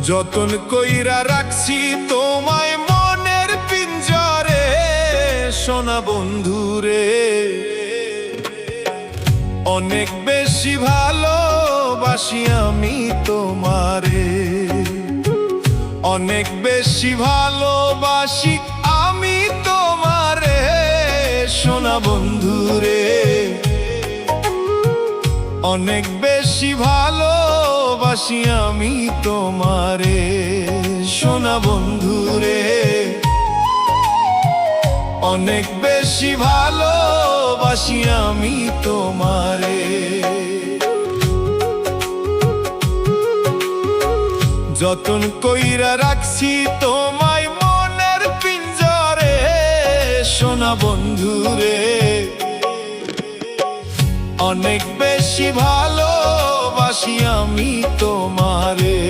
যতন কইরা রাখছি তোমায় মনের পিঞ্জরে, সোনা বন্ধুরে। অনেক বেশি ভালোবাসি আমি তোমারে, অনেক বেশি ভালোবাসি আমি তোমারে, সোনা বন্ধুরে। অনেক বেশি ভালোবাসি আমি তোমারে, সোনা বন্ধুরে। অনেক বেশি ভালোবাসি আমি তোমারে। যতন কইরা রাখছি তোমায় মনের পিঞ্জরে, সোনা বন্ধুরে। অনেক বেশি ভালোবাসি আমি তোমারে।